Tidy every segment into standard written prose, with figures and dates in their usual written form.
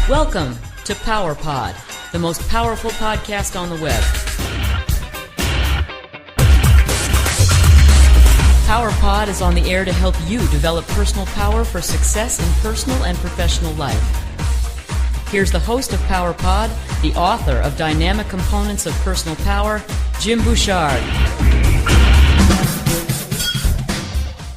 Welcome to PowerPOD, the most powerful podcast on the web. PowerPOD is on the air to help you develop personal power for success in personal and professional life. Here's the host of PowerPOD, the author of Dynamic Components of Personal Power, Jim Boucher.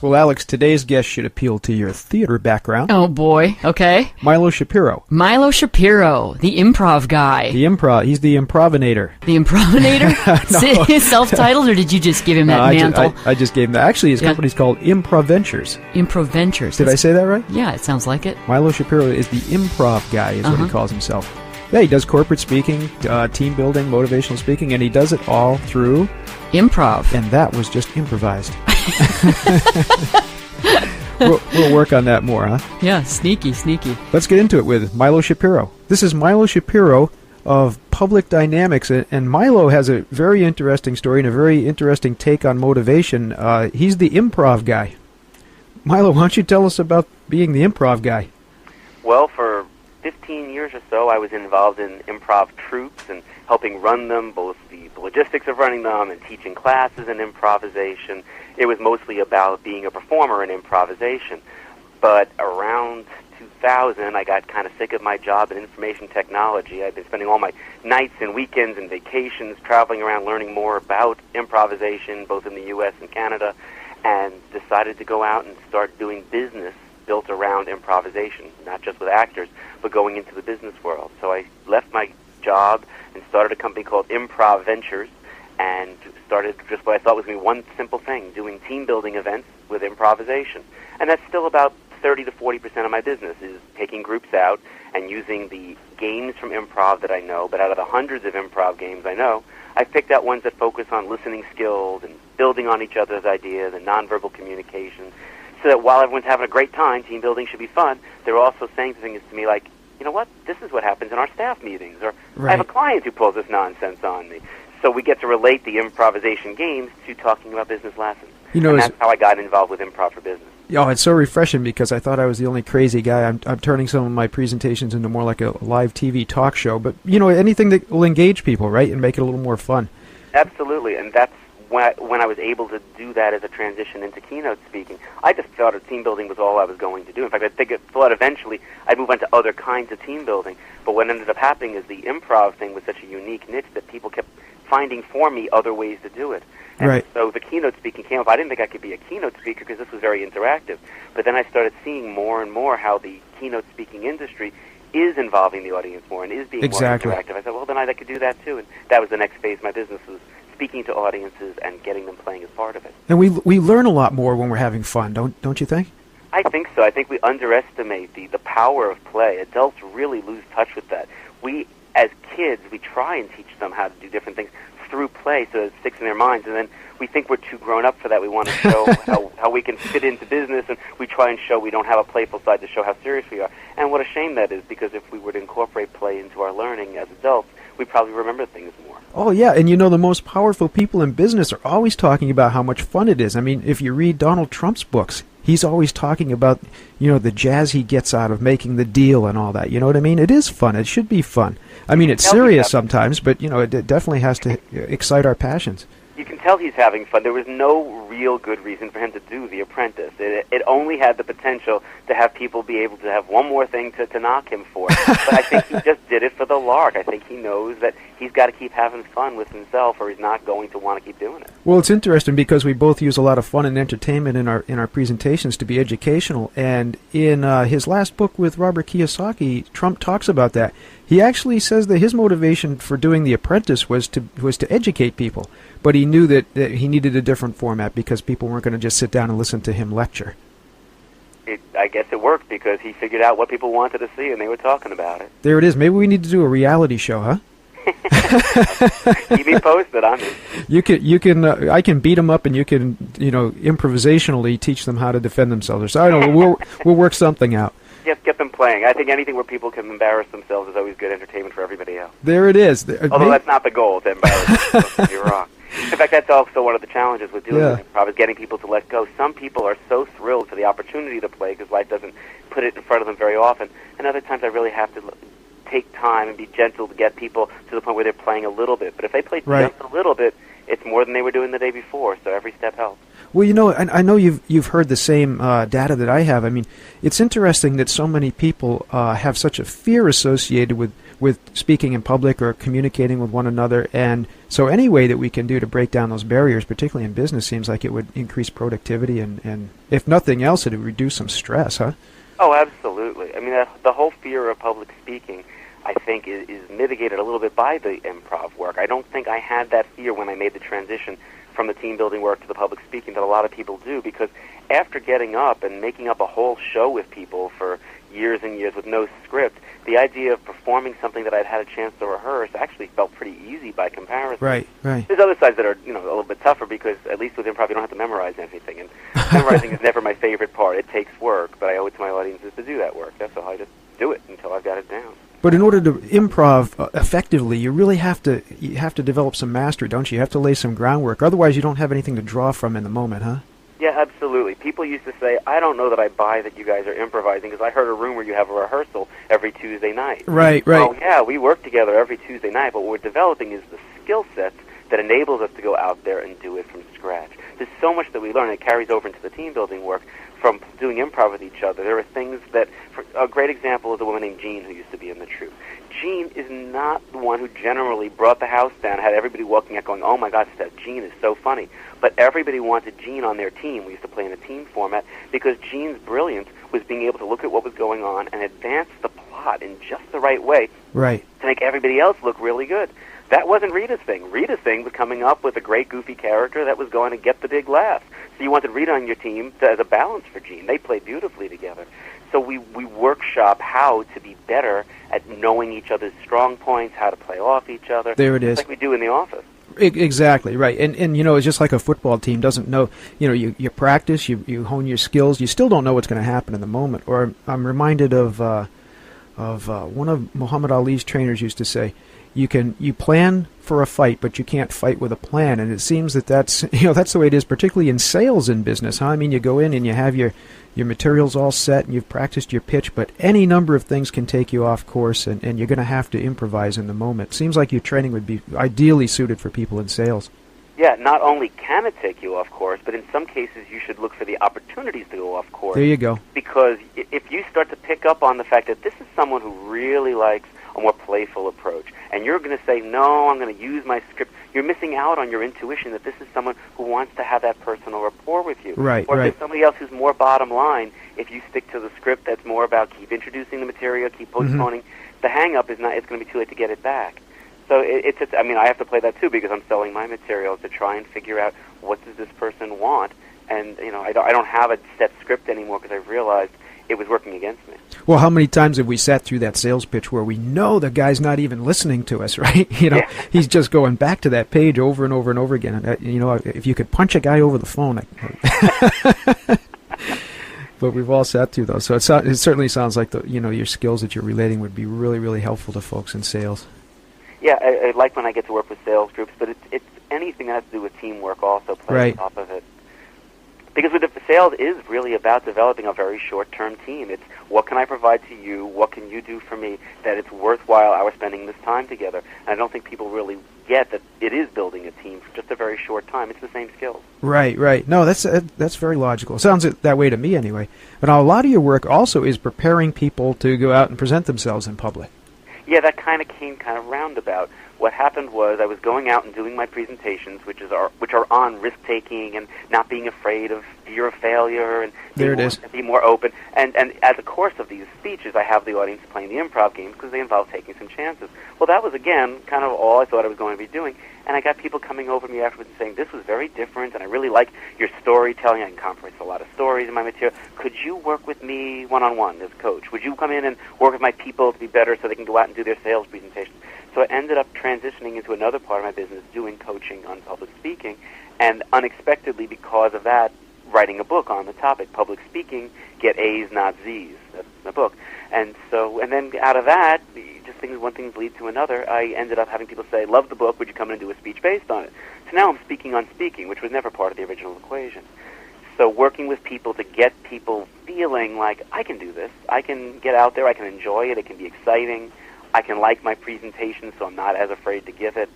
Well, Alex, today's guest should appeal to your theater background. Oh, boy. Okay. Milo Shapiro. Milo Shapiro, the improv guy. He's the improvinator. The improvinator? No. His self-titled, or did you just give him that mantle? I just gave him that. Actually, his company's called Improventures. Improventures. Did I say that right? Yeah, it sounds like it. Milo Shapiro is the improv guy, is what he calls himself. Yeah, he does corporate speaking, team building, motivational speaking, and he does it all through improv. And that was just improvised. We'll work on that more, huh? Yeah, sneaky. Let's get into it with Milo Shapiro. This is Milo Shapiro of Public Dynamics, and Milo has a very interesting story and a very interesting take on motivation. He's the improv guy. Milo, why don't you tell us about being the improv guy? Well, for 15 years or so, I was involved in improv troupes and helping run them, both the logistics of running them and teaching classes in improvisation. It was mostly about being a performer in improvisation. But around 2000, I got kind of sick of my job in information technology. I'd been spending all my nights and weekends and vacations traveling around learning more about improvisation, both in the U.S. and Canada, and decided to go out and start doing business built around improvisation, not just with actors, but going into the business world. So I left my job and started a company called Improv Ventures, and started just what I thought was going to be one simple thing, doing team building events with improvisation. And that's still about 30 to 40% of my business, is taking groups out and using the games from improv that I know. But out of the hundreds of improv games I know, I've picked out ones that focus on listening skills and building on each other's ideas and nonverbal communication, so that while everyone's having a great time, team building should be fun, they're also saying things to me like, you know what, this is what happens in our staff meetings, or I have a client who pulls this nonsense on me. So we get to relate the improvisation games to talking about business lessons. And that's how I got involved with Improv for Business. Oh, it's so refreshing, because I thought I was the only crazy guy. I'm turning some of my presentations into more like a live TV talk show. But, anything that will engage people, right, and make it a little more fun. Absolutely, and that's when I was able to do that as a transition into keynote speaking. I just thought team building was all I was going to do. In fact, I thought eventually I'd move on to other kinds of team building. But what ended up happening is the improv thing was such a unique niche that people kept finding for me other ways to do it. And so the keynote speaking came up. I didn't think I could be a keynote speaker because this was very interactive. But then I started seeing more and more how the keynote speaking industry is involving the audience more and is being more interactive. I said, well, then I could do that too. And that was the next phase of my business, was speaking to audiences and getting them playing as part of it. And we learn a lot more when we're having fun, don't you think? I think so. I think we underestimate the power of play. Adults really lose touch with that. We, as kids, we try and teach them how to do different things through play so that it sticks in their minds, and then we think we're too grown up for that. We want to show how we can fit into business, and we try and show we don't have a playful side to show how serious we are. And what a shame that is, because if we were to incorporate play into our learning as adults, we probably remember things more. Oh, yeah, and the most powerful people in business are always talking about how much fun it is. I mean, if you read Donald Trump's books, he's always talking about, the jazz he gets out of making the deal and all that. You know what I mean? It is fun. It should be fun. I mean, it's serious sometimes, but, it definitely has to excite our passions. You can tell he's having fun. There was no real good reason for him to do The Apprentice. It only had the potential to have people be able to have one more thing to knock him for. But I think he just did it for the lark. I think he knows that he's got to keep having fun with himself, or he's not going to want to keep doing it. Well, it's interesting because we both use a lot of fun and entertainment in our presentations to be educational. And in his last book with Robert Kiyosaki, Trump talks about that. He actually says that his motivation for doing The Apprentice was to educate people, but he knew that he needed a different format because people weren't going to just sit down and listen to him lecture. I guess it worked because he figured out what people wanted to see, and they were talking about it. There it is. Maybe we need to do a reality show, huh? Keep me posted on it. You can. I can beat them up, and you can, improvisationally teach them how to defend themselves. So I don't know. We'll work something out. Get them playing. I think anything where people can embarrass themselves is always good entertainment for everybody else. There it is. Although that's not the goal, to embarrass themselves. You're wrong. In fact, that's also one of the challenges with doing improv, is getting people to let go. Some people are so thrilled for the opportunity to play because life doesn't put it in front of them very often. And other times I really have to take time and be gentle to get people to the point where they're playing a little bit. But if they play just a little bit, it's more than they were doing the day before, so every step helps. Well, you know, I know you've heard the same data that I have. I mean, it's interesting that so many people have such a fear associated with speaking in public or communicating with one another, and so any way that we can do to break down those barriers, particularly in business, seems like it would increase productivity and if nothing else, it would reduce some stress, huh? Oh, absolutely. I mean, the whole fear of public speaking, I think, is mitigated a little bit by the improv work. I don't think I had that fear when I made the transition from the team building work to the public speaking that a lot of people do, because after getting up and making up a whole show with people for years and years with no script, the idea of performing something that I'd had a chance to rehearse actually felt pretty easy by comparison. Right. There's other sides that are, a little bit tougher, because at least with improv you don't have to memorize anything, and memorizing is never my favorite part. It takes work, but I owe it to my audiences to do that work. That's all. I just do it until I've got it down. But in order to improv effectively, you really have to develop some mastery, don't you? You have to lay some groundwork. Otherwise, you don't have anything to draw from in the moment, huh? Yeah, absolutely. People used to say, I don't know that I buy that you guys are improvising, because I heard a rumor you have a rehearsal every Tuesday night. Right. Oh, yeah, we work together every Tuesday night, but what we're developing is the skill set that enables us to go out there and do it from scratch. There's so much that we learn, and it carries over into the team building work from doing improv with each other. There are things that, a great example is a woman named Jean who used to be in the troupe. Jean is not the one who generally brought the house down, had everybody walking out going, oh my God, Jean is so funny. But everybody wanted Jean on their team. We used to play in a team format because Jean's brilliance was being able to look at what was going on and advance the plot in just the right way to make everybody else look really good. That wasn't Rita's thing. Rita's thing was coming up with a great goofy character that was going to get the big laugh. So you wanted Rita on your team as a balance for Jean. They played beautifully together. So we workshop how to be better at knowing each other's strong points, how to play off each other. There it is. Like we do in the office. Exactly, right. And it's just like a football team doesn't know, you practice, you hone your skills, you still don't know what's going to happen in the moment. Or I'm reminded of one of Muhammad Ali's trainers used to say, you plan for a fight, but you can't fight with a plan. And it seems that's the way it is, particularly in sales and business, huh? I mean, you go in and you have your materials all set and you've practiced your pitch, but any number of things can take you off course, and you're going to have to improvise in the moment. Seems like your training would be ideally suited for people in sales. Yeah, not only can it take you off course, but in some cases you should look for the opportunities to go off course. There you go. Because if you start to pick up on the fact that this is someone who really likes a more playful approach, and you're going to say, no, I'm going to use my script, you're missing out on your intuition that this is someone who wants to have that personal rapport with you. Right, or if there's somebody else who's more bottom line, if you stick to the script that's more about keep introducing the material, keep postponing, the hang-up is not, it's going to be too late to get it back. So I have to play that too, because I'm selling my material to try and figure out what does this person want, and I don't have a set script anymore because I've realized it was working against me. Well, how many times have we sat through that sales pitch where we know the guy's not even listening to us, right? He's just going back to that page over and over and over again. If you could punch a guy over the phone. But we've all sat through those, so it certainly sounds like your skills that you're relating would be really, really helpful to folks in sales. Yeah, I like when I get to work with sales groups, but it's anything that has to do with teamwork also plays on top of it. Because with the sales is really about developing a very short-term team. It's what can I provide to you, what can you do for me, that it's worthwhile our spending this time together. And I don't think people really get that it is building a team for just a very short time. It's the same skills. Right. No, that's very logical. It sounds that way to me anyway. But now a lot of your work also is preparing people to go out and present themselves in public. Yeah, that kind of came kind of roundabout. What happened was I was going out and doing my presentations, which are on risk-taking and not being afraid of fear of failure and be more open. And as a course of these speeches, I have the audience playing the improv games because they involve taking some chances. Well, that was, again, kind of all I thought I was going to be doing. And I got people coming over to me afterwards and saying, this was very different, and I really like your storytelling. I incorporate a lot of stories in my material. Could you work with me one-on-one as a coach? Would you come in and work with my people to be better so they can go out and do their sales presentations? So I ended up transitioning into another part of my business, doing coaching on public speaking, and unexpectedly, because of that, writing a book on the topic, Public Speaking, Get A's, Not Z's. in the book. And then out of that, one thing lead to another, I ended up having people say, love the book, would you come in and do a speech based on it? So now I'm speaking on speaking, which was never part of the original equation. So working with people to get people feeling like, I can do this, I can get out there, I can enjoy it, it can be exciting, I can like my presentation so I'm not as afraid to give it.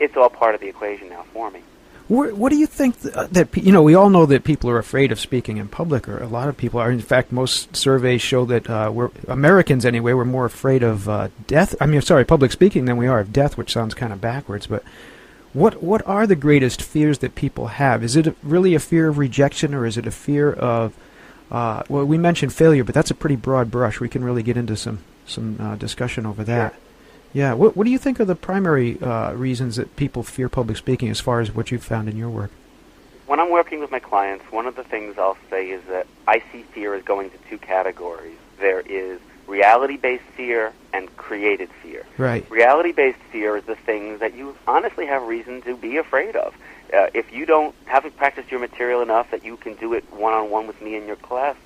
It's all part of the equation now for me. What do you think that we all know that people are afraid of speaking in public, or a lot of people are. In fact, most surveys show that we're Americans anyway. We're more afraid of public speaking than we are of death, which sounds kind of backwards. But what are the greatest fears that people have? Is it really a fear of rejection, or is it a fear of we mentioned failure, but that's a pretty broad brush. We can really get into some discussion over that. Sure. Yeah, what do you think are the primary reasons that people fear public speaking as far as what you've found in your work? When I'm working with my clients, one of the things I'll say is that I see fear as going to two categories. There is reality-based fear and created fear. Right. Reality-based fear is the things that you honestly have reason to be afraid of. If you haven't practiced your material enough that you can do it one-on-one with me in your class,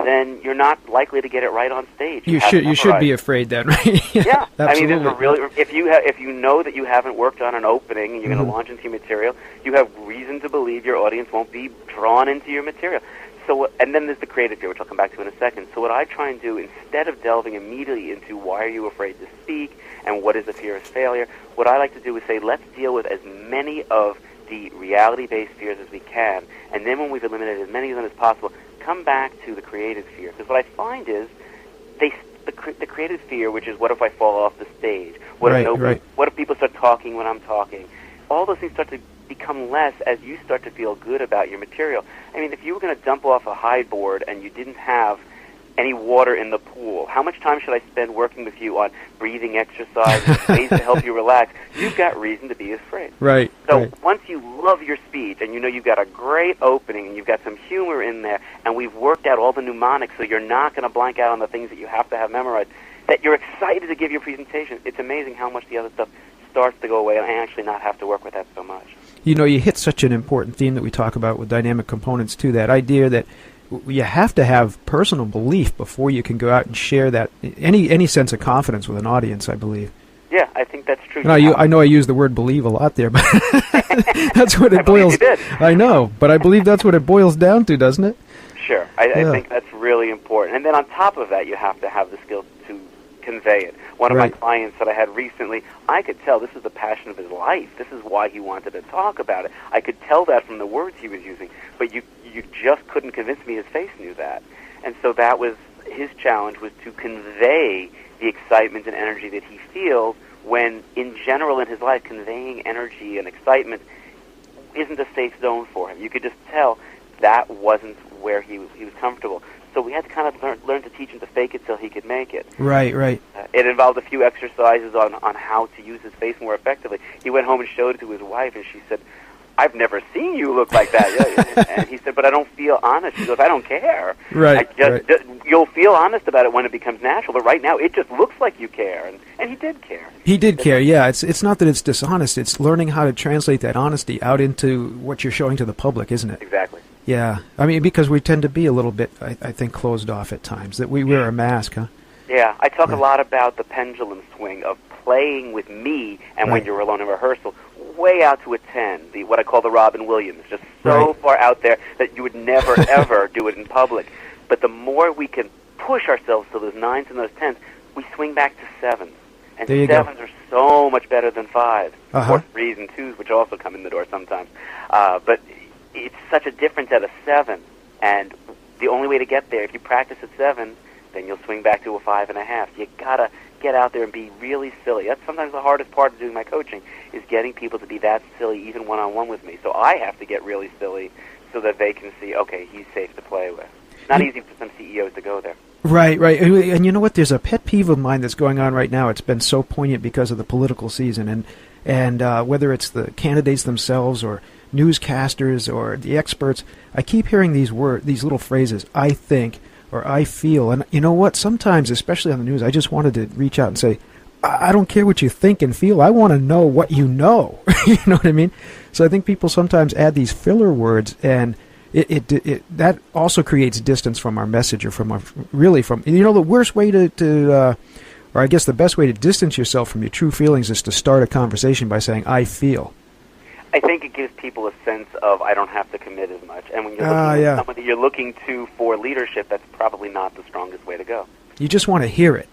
then you're not likely to get it right on stage. You should be afraid then, right? Yeah. Absolutely. I mean, if you know that you haven't worked on an opening and you're going to launch into your material, you have reason to believe your audience won't be drawn into your material. So, and then there's the creative fear, which I'll come back to in a second. So what I try and do, instead of delving immediately into why are you afraid to speak and what is the fear of failure, what I like to do is say, let's deal with as many of the reality-based fears as we can, and then when we've eliminated as many of them as possible, come back to the creative fear. Because what I find is the creative fear, which is what if I fall off the stage? What if people start talking when I'm talking? All those things start to become less as you start to feel good about your material. I mean, if you were going to dump off a high board and you didn't have any water in the pool, how much time should I spend working with you on breathing exercises, ways to help you relax? You've got reason to be afraid. Right. So once you love your speech and you know you've got a great opening and you've got some humor in there and we've worked out all the mnemonics so you're not going to blank out on the things that you have to have memorized, that you're excited to give your presentation, it's amazing how much the other stuff starts to go away and I actually not have to work with that so much. You know, you hit such an important theme that we talk about with dynamic components too, that idea that you have to have personal belief before you can go out and share that any sense of confidence with an audience, I believe. Yeah, I think that's true. I know I use the word believe a lot there, but that's what it boils. You did. I know, but I believe that's what it boils down to, doesn't it? Sure, I think that's really important. And then on top of that, you have to have the skill to convey it. One of my clients that I had recently, I could tell this is the passion of his life. This is why he wanted to talk about it. I could tell that from the words he was using, but you just couldn't convince me his face knew that. And so that was his challenge, was to convey the excitement and energy that he feels when, in general in his life, conveying energy and excitement isn't a safe zone for him. You could just tell that wasn't where he was comfortable. So we had to kind of learn to teach him to fake it till he could make it. Right. It involved a few exercises on how to use his face more effectively. He went home and showed it to his wife, and she said, I've never seen you look like that. And he said, but I don't feel honest. She goes, I don't care. Right. You'll feel honest about it when it becomes natural, but right now it just looks like you care. And he did care. He did care, yeah. It's not that it's dishonest. It's learning how to translate that honesty out into what you're showing to the public, isn't it? Exactly. Yeah. I mean, because we tend to be a little bit, I think, closed off at times, that we wear a mask, huh? Yeah. I talk a lot about the pendulum swing of playing with me and when you're alone in rehearsal, way out to a 10, what I call the Robin Williams, just so far out there that you would never, ever do it in public. But the more we can push ourselves to those 9s and those 10s, we swing back to 7s. And 7s are so much better than 5s, or 3s and 2s, which also come in the door sometimes. But it's such a difference at a 7, and the only way to get there, if you practice at 7, then you'll swing back to a 5.5. You gotta get out there and be really silly. That's sometimes the hardest part of doing my coaching, is getting people to be that silly, even one-on-one with me. So I have to get really silly so that they can see, okay, he's safe to play with. Not easy for some CEOs to go there. Right. And you know what? There's a pet peeve of mine that's going on right now. It's been so poignant because of the political season, and whether it's the candidates themselves or newscasters or the experts, I keep hearing these little phrases, I think, or I feel. And you know what? Sometimes, especially on the news, I just wanted to reach out and say, I don't care what you think and feel. I want to know what you know. You know what I mean? So I think people sometimes add these filler words, and that also creates distance from our message, or from the worst way to or I guess the best way to distance yourself from your true feelings is to start a conversation by saying, I feel. I think it gives people a sense of, I don't have to commit as much. And when you're looking at someone that you're looking to for leadership, that's probably not the strongest way to go. You just want to hear it.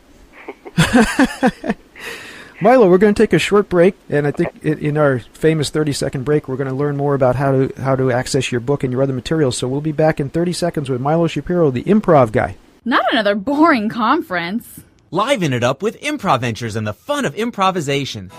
Milo, we're going to take a short break, and I think in our famous 30-second break, we're going to learn more about how to access your book and your other materials. So we'll be back in 30 seconds with Milo Shapiro, the improv guy. Not another boring conference. Liven it up with Improv Ventures and the fun of improvisation.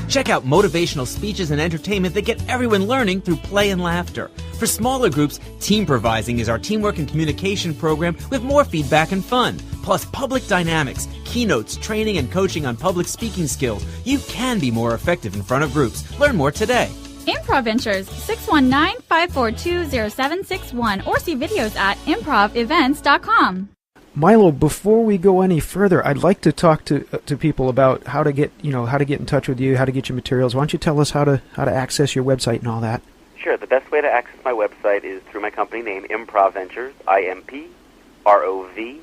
Check out motivational speeches and entertainment that get everyone learning through play and laughter. For smaller groups, Teamprovising is our teamwork and communication program with more feedback and fun. Plus public dynamics, keynotes, training, and coaching on public speaking skills. You can be more effective in front of groups. Learn more today. Improv Ventures, 619-542-0761, or see videos at improvevents.com. Milo, before we go any further, I'd like to talk to people about how to get in touch with you, how to get your materials. Why don't you tell us how to access your website and all that? Sure. The best way to access my website is through my company name, Improv Ventures, IMPROVENTURES,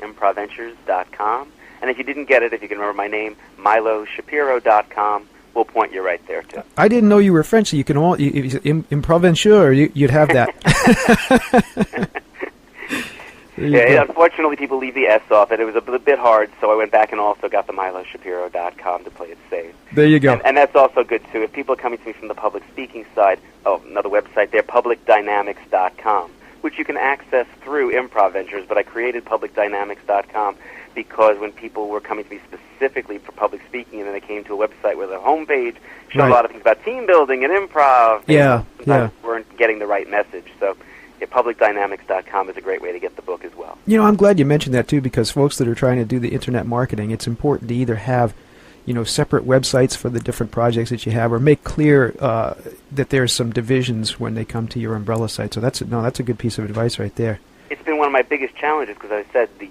improvventures.com. And if you didn't get it, if you can remember my name, MiloShapiro.com. We'll point you right there, too. I didn't know you were French, so you can improventure, you'd have that. Yeah, unfortunately, people leave the S off it. It was a bit hard, so I went back and also got the MiloShapiro.com to play it safe. There you go. And that's also good, too. If people are coming to me from the public speaking side, another website there, publicdynamics.com, which you can access through Improv Ventures, but I created publicdynamics.com because when people were coming to me specifically for public speaking, and then they came to a website where the homepage showed a lot of things about team building and improv, sometimes weren't getting the right message. So publicdynamics.com is a great way to get the book as well. I'm glad you mentioned that, too, because folks that are trying to do the internet marketing, it's important to either have separate websites for the different projects that you have, or make clear that there's some divisions when they come to your umbrella site. So that's a good piece of advice right there. It's been one of my biggest challenges because, as I said, the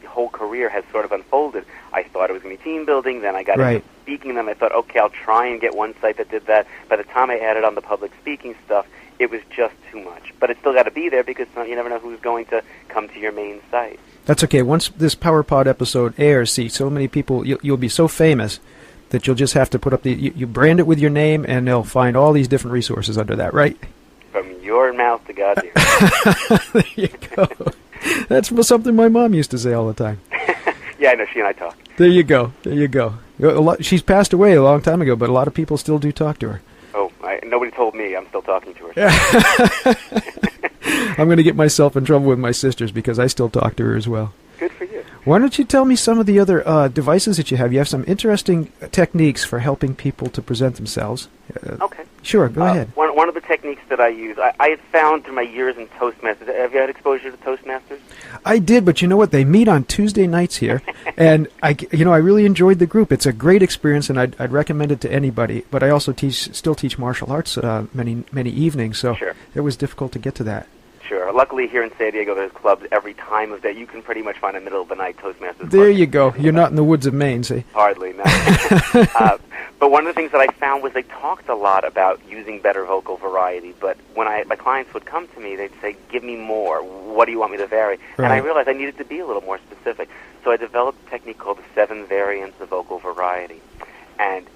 whole career has sort of unfolded. I thought it was going to be team building, then I got into speaking, then I thought, okay, I'll try and get one site that did that. By the time I added on the public speaking stuff, it was just too much. But it's still got to be there because you never know who's going to come to your main site. That's okay. Once this PowerPod episode airs, so many people, you'll be so famous that you'll just have to put up you brand it with your name, and they'll find all these different resources under that, right? From your mouth to God's ears. There you go. That's something my mom used to say all the time. Yeah, I know. She and I talk. There you go. She's passed away a long time ago, but a lot of people still do talk to her. Oh, nobody told me. I'm still talking to her. I'm going to get myself in trouble with my sisters because I still talk to her as well. Good for you. Why don't you tell me some of the other devices that you have? You have some interesting techniques for helping people to present themselves. Okay. Sure, go ahead. One of the techniques that I use, I had found through my years in Toastmasters. Have you had exposure to Toastmasters? I did, but you know what? They meet on Tuesday nights here, and I really enjoyed the group. It's a great experience, and I'd recommend it to anybody. But I also still teach martial arts many evenings, so it was difficult to get to that. Sure. Luckily, here in San Diego, there's clubs every time of day. You can pretty much find a middle-of-the-night Toastmasters. There you go. You're not in the woods of Maine, see? Hardly, no. But one of the things that I found was they talked a lot about using better vocal variety. But when my clients would come to me, they'd say, give me more. What do you want me to vary? Right. And I realized I needed to be a little more specific. So I developed a technique called the 7 variants of vocal variety. And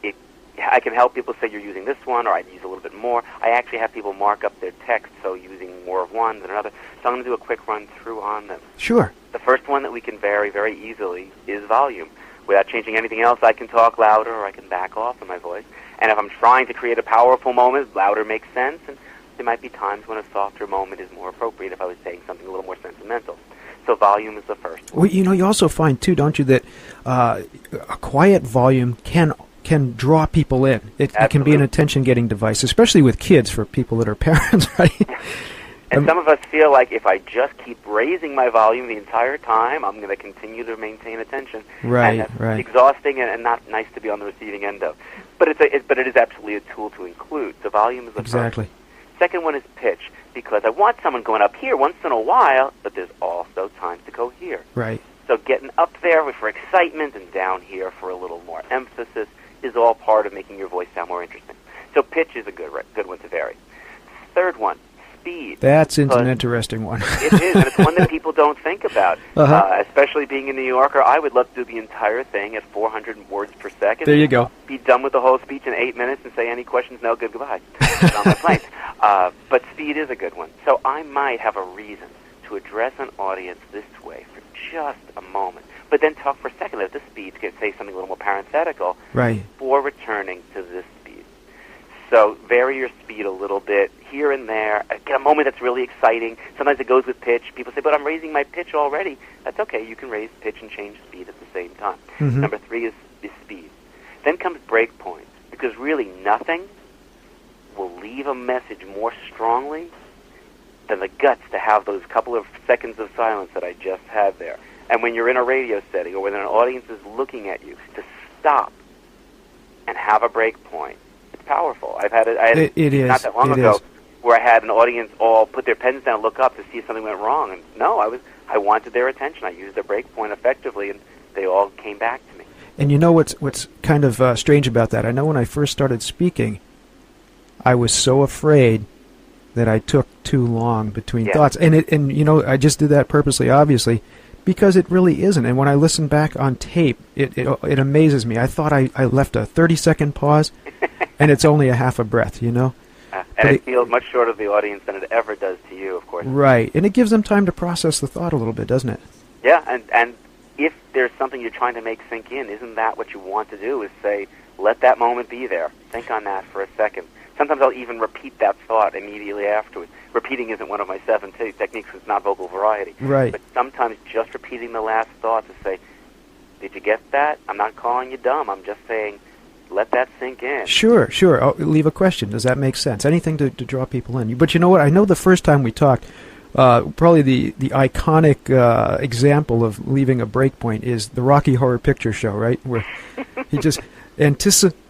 I can help people say you're using this one, or I'd use a little bit more. I actually have people mark up their text, so using more of one than another. So I'm going to do a quick run-through on them. Sure. The first one that we can vary very easily is volume. Without changing anything else, I can talk louder or I can back off in my voice. And if I'm trying to create a powerful moment, louder makes sense, and there might be times when a softer moment is more appropriate if I was saying something a little more sentimental. So volume is the first one. Well, you also find, too, don't you, that a quiet volume can draw people in. It can be an attention-getting device, especially with kids, for people that are parents, right? And some of us feel like if I just keep raising my volume the entire time, I'm going to continue to maintain attention. Right, and that's exhausting and not nice to be on the receiving end of. But it is absolutely a tool to include. So volume is the first. Second one is pitch, because I want someone going up here once in a while, but there's also time to go here. Right. So getting up there for excitement and down here for a little more emphasis is all part of making your voice sound more interesting. So pitch is a good one to vary. Third one, speed. That's an interesting one. It is, and it's one that people don't think about. Especially being a New Yorker, I would love to do the entire thing at 400 words per second. There you go. Be done with the whole speech in 8 minutes and say any questions, no, good, goodbye. On my plane. But speed is a good one. So I might have a reason to address an audience this way for just a moment, but then talk for a second at this speed to say something a little more parenthetical before returning to this speed. So vary your speed a little bit here and there. Get a moment that's really exciting. Sometimes it goes with pitch. People say, but I'm raising my pitch already. That's okay. You can raise pitch and change speed at the same time. Number 3 is speed. Then comes break points, because really nothing will leave a message more strongly than the guts to have those couple of seconds of silence that I just had there. And when you're in a radio setting or when an audience is looking at you, to stop and have a break point, it's powerful. I had it not that long ago where I had an audience all put their pens down, look up to see if something went wrong. And no, I wanted their attention. I used a break point effectively, and they all came back to me. And you know what's kind of strange about that? I know when I first started speaking, I was so afraid that I took too long between thoughts. And you know, I just did that purposely, obviously, because it really isn't. And when I listen back on tape, it amazes me. I thought I left a 30-second pause, and it's only a half a breath, you know? And it feels much shorter to the audience than it ever does to you, of course. Right. And it gives them time to process the thought a little bit, doesn't it? Yeah, and if there's something you're trying to make sink in, isn't that what you want to do, is say, let that moment be there. Think on that for a second. Sometimes I'll even repeat that thought immediately afterwards. Repeating isn't one of my 7 techniques. It's not vocal variety. Right. But sometimes just repeating the last thought to say, did you get that? I'm not calling you dumb. I'm just saying, let that sink in. Sure. I'll leave a question. Does that make sense? Anything to draw people in. But you know what? I know the first time we talked, probably the iconic example of leaving a break point is the Rocky Horror Picture Show, right? Where he just anticipates.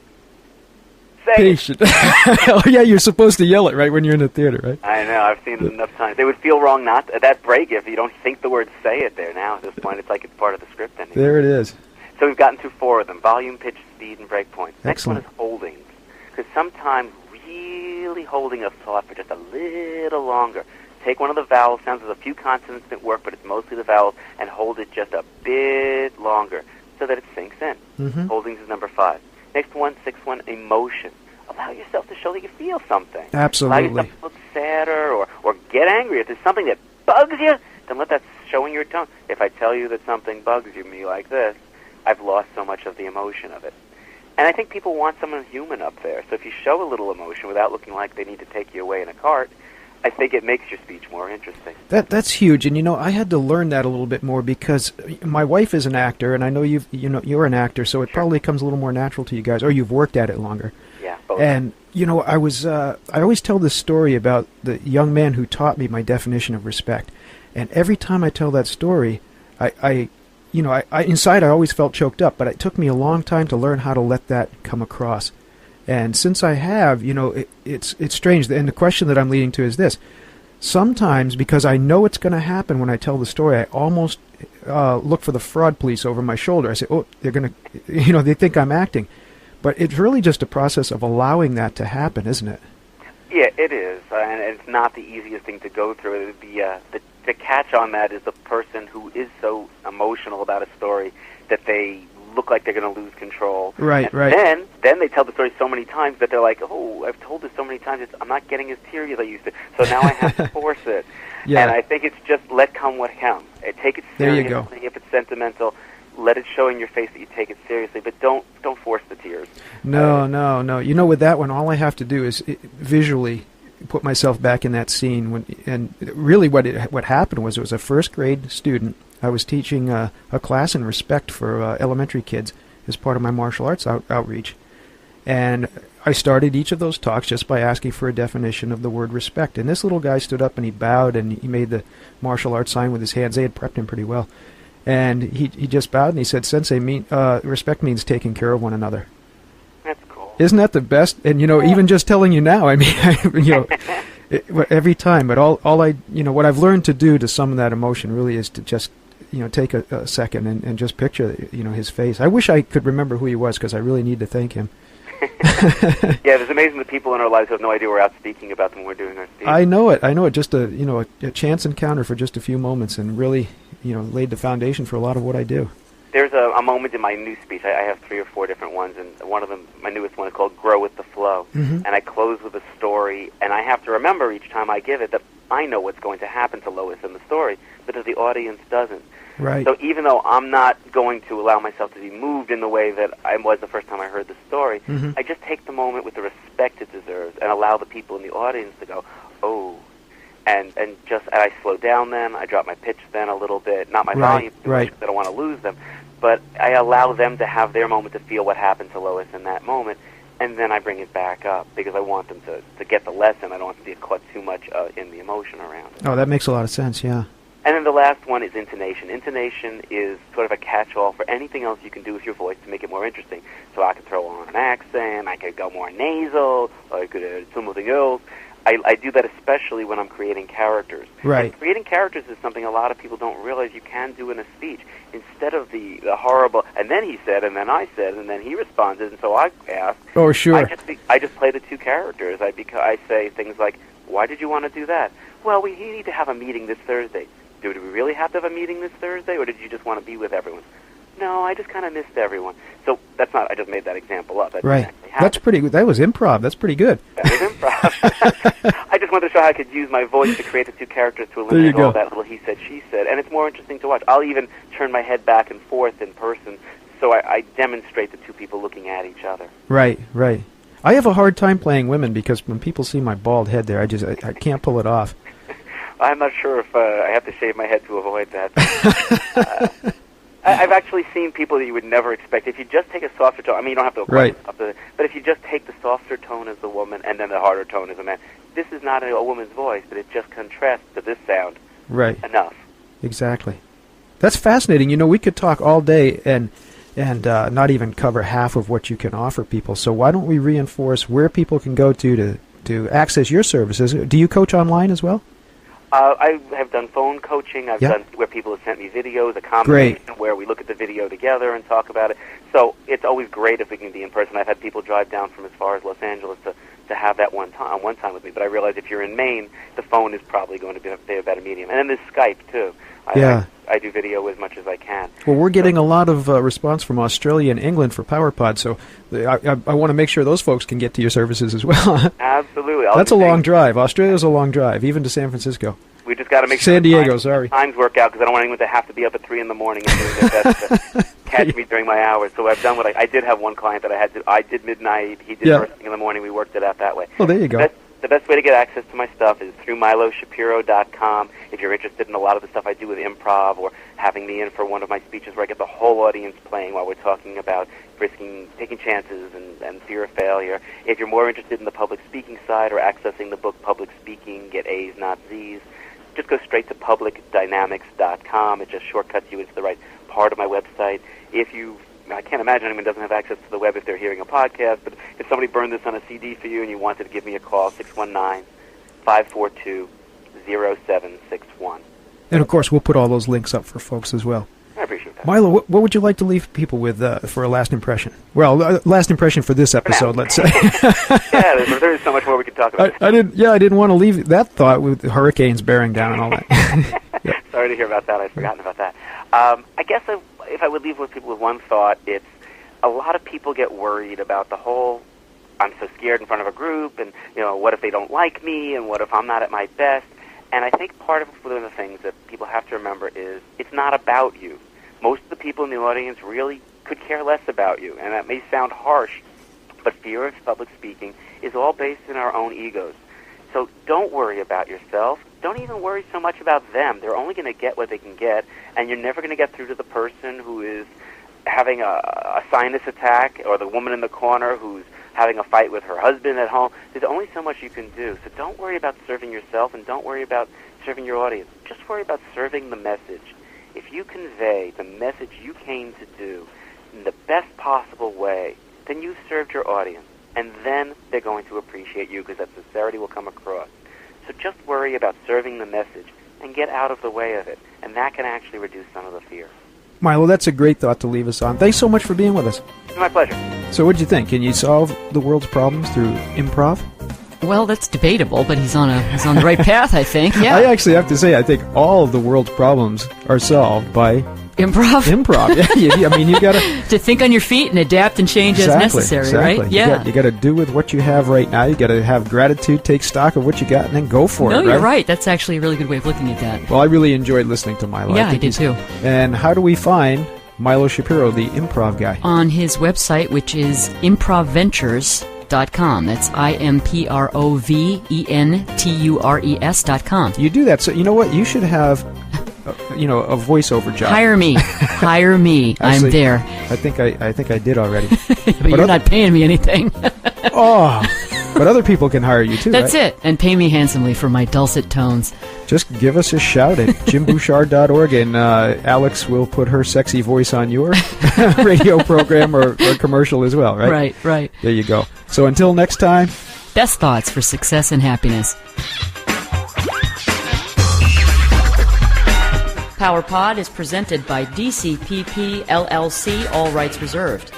Patient. Oh yeah, you're supposed to yell it right when you're in the theater, right? I know. I've seen it enough times. They would feel wrong not at that break if you don't think the word "say it" there. Now at this point, it's like it's part of the script anyway. There it is. So we've gotten through 4 of them: volume, pitch, speed, and break points. Excellent. Next one is holdings, because sometimes really holding a thought for just a little longer. Take one of the vowel sounds. There's a few consonants that work, but it's mostly the vowels, and hold it just a bit longer so that it sinks in. Holdings is number 5. Next one, 6th one, emotion. Allow yourself to show that you feel something. Absolutely. Allow yourself to look sadder or get angry. If there's something that bugs you, then let that show in your tone. If I tell you that something bugs me like this, I've lost so much of the emotion of it. And I think people want someone human up there. So if you show a little emotion without looking like they need to take you away in a cart, I think it makes your speech more interesting. That's huge, and you know I had to learn that a little bit more because my wife is an actor, and I know you're an actor, so it probably comes a little more natural to you guys, or you've worked at it longer. Yeah. Both. And you know I always tell this story about the young man who taught me my definition of respect, and every time I tell that story, I inside I always felt choked up, but it took me a long time to learn how to let that come across. And since I have, it's strange. And the question that I'm leading to is this. Sometimes, because I know it's going to happen when I tell the story, I almost look for the fraud police over my shoulder. I say, oh, they're going to, they think I'm acting. But it's really just a process of allowing that to happen, isn't it? Yeah, it is. And it's not the easiest thing to go through. The catch on that is the person who is so emotional about a story that they look like they're going to lose control. Right. Then they tell the story so many times that they're like, oh, I've told this so many times, I'm not getting as teary as I used to, so now I have to force it. Yeah. And I think it's just let come what comes. Take it seriously. There you go. If it's sentimental, let it show in your face that you take it seriously, but don't force the tears. No. With that one, all I have to do is visually put myself back in that scene. And really what happened was it was a first grade student. I was teaching a class in respect for elementary kids as part of my martial arts outreach. And I started each of those talks just by asking for a definition of the word respect. And this little guy stood up and he bowed and he made the martial arts sign with his hands. They had prepped him pretty well. And he just bowed and he said, Sensei, respect means taking care of one another. That's cool. Isn't that the best? And, even just telling you now, I mean, every time. But all I, what I've learned to do to summon that emotion really is to just take a second and just picture, his face. I wish I could remember who he was because I really need to thank him. Yeah, it's amazing the people in our lives who have no idea we're out speaking about them when we're doing our speech. I know it. Just a chance encounter for just a few moments, and really, laid the foundation for a lot of what I do. There's a moment in my new speech. I have 3 or 4 different ones, and one of them, my newest one, is called "Grow with the Flow." Mm-hmm. And I close with a story, and I have to remember each time I give it that I know what's going to happen to Lois in the story, but that the audience doesn't. Right. So even though I'm not going to allow myself to be moved in the way that I was the first time I heard the story, Mm-hmm. I just take the moment with the respect it deserves and allow the people in the audience to go, oh, and I slow down then, I drop my pitch then a little bit, not my volume too much because I don't want to lose them, but I allow them to have their moment to feel what happened to Lois in that moment, and then I bring it back up because I want them to get the lesson. I don't want them to be caught too much in the emotion around it. Oh, that makes a lot of sense, yeah. And then the last one is intonation. Intonation is sort of a catch-all for anything else you can do with your voice to make it more interesting. So I could throw on an accent, I could go more nasal, or I could add something else. I do that especially when I'm creating characters. Right. And creating characters is something a lot of people don't realize you can do in a speech. Instead of the horrible, and then he said, and then I said, and then he responded, and so I asked. Oh, sure. I just play the 2 characters. I say things like, why did you want to do that? Well, we need to have a meeting this Thursday. Do we really have to have a meeting this Thursday, or did you just want to be with everyone? No, I just kind of missed everyone. So that's not, I just made that example up. That right. That's pretty good. That was improv. That's pretty good. That was improv. I just wanted to show how I could use my voice to create the 2 characters to eliminate all that little he said, she said. And it's more interesting to watch. I'll even turn my head back and forth in person, so I demonstrate the 2 people looking at each other. Right, right. I have a hard time playing women because when people see my bald head there, I can't pull it off. I'm not sure if I have to shave my head to avoid that. I've actually seen people that you would never expect. If you just take a softer tone, I mean, you don't have to go quite up to it, but if you just take the softer tone as the woman and then the harder tone as a man, this is not a woman's voice, but it just contrasts to this sound enough. Exactly. That's fascinating. We could talk all day and not even cover half of what you can offer people. So why don't we reinforce where people can go to access your services? Do you coach online as well? I have done phone coaching. I've done where people have sent me videos, a combination where we look at the video together and talk about it. So it's always great if we can be in person. I've had people drive down from as far as Los Angeles to have that one time with me. But I realize if you're in Maine, the phone is probably going to be a better medium. And then there's Skype, too. I do video as much as I can. Well, we're getting a lot of response from Australia and England for PowerPOD, so I want to make sure those folks can get to your services as well. Absolutely. That's a long drive. Australia's a long drive, even to San Francisco. We just got to make San Diego, sorry. Times work out because I don't want anyone to have to be up at 3 in the morning and doing their best to catch me during my hours. So I've done what I did have one client that I did midnight, he did first thing in the morning, we worked it out that way. Well, there you go. The best way to get access to my stuff is through MiloShapiro.com. If you're interested in a lot of the stuff I do with improv or having me in for one of my speeches where I get the whole audience playing while we're talking about taking chances and fear of failure. If you're more interested in the public speaking side or accessing the book Public Speaking, Get A's, Not Z's, just go straight to publicdynamics.com. It just shortcuts you into the right part of my website. I can't imagine anyone doesn't have access to the web if they're hearing a podcast, but if somebody burned this on a CD for you and you wanted to give me a call, 619-542-0761. And, of course, we'll put all those links up for folks as well. I appreciate that. Milo, what would you like to leave people with for a last impression? Well, last impression for this episode, let's say. Yeah, there's so much more we could talk about. I didn't want to leave that thought with the hurricanes bearing down and all that. Sorry to hear about that. I'd forgotten about that. I guess if I would leave with people with one thought, it's a lot of people get worried about the whole, I'm so scared in front of a group, and what if they don't like me, and what if I'm not at my best? And I think part of one of the things that people have to remember is it's not about you. Most of the people in the audience really could care less about you, and that may sound harsh, but fear of public speaking is all based in our own egos. So don't worry about yourself. Don't even worry so much about them. They're only going to get what they can get, and you're never going to get through to the person who is having a sinus attack or the woman in the corner who's having a fight with her husband at home. There's only so much you can do. So don't worry about serving yourself, and don't worry about serving your audience. Just worry about serving the message. If you convey the message you came to do in the best possible way, then you've served your audience. And then they're going to appreciate you because that sincerity will come across. So just worry about serving the message and get out of the way of it. And that can actually reduce some of the fear. Milo, that's a great thought to leave us on. Thanks so much for being with us. It's my pleasure. So what'd you think? Can you solve the world's problems through improv? Well, that's debatable, but he's on the right path, I think. Yeah. I actually have to say, I think all of the world's problems are solved by improv. Yeah, I mean, you got to think on your feet and adapt and change as necessary, right? Yeah. You got to do with what you have right now. You got to have gratitude, take stock of what you got, and then go for it. No, you're right. That's actually a really good way of looking at that. Well, I really enjoyed listening to Milo. Yeah, I did too. And how do we find Milo Shapiro, the improv guy? On his website, which is improvventures.com. That's IMPROVENTURES.com. You do that. So you know what? You should have, a voiceover job. Hire me. Actually, I'm there. I think I did already. But you're not paying me anything. But other people can hire you too. That's right? it. And pay me handsomely for my dulcet tones. Just give us a shout at jimbouchard.org, and Alex will put her sexy voice on your radio program or commercial as well, right? Right. There you go. So until next time, best thoughts for success and happiness. PowerPod is presented by DCPP LLC, all rights reserved.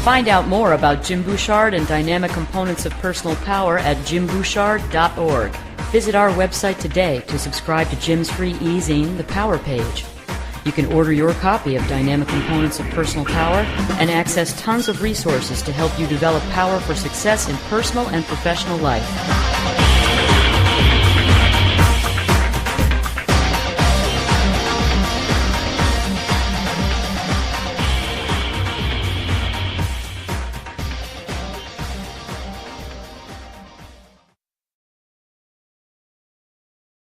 Find out more about Jim Bouchard and dynamic components of personal power at jimbouchard.org. Visit our website today to subscribe to Jim's free e-zine, The Power Page. You can order your copy of Dynamic Components of Personal Power and access tons of resources to help you develop power for success in personal and professional life.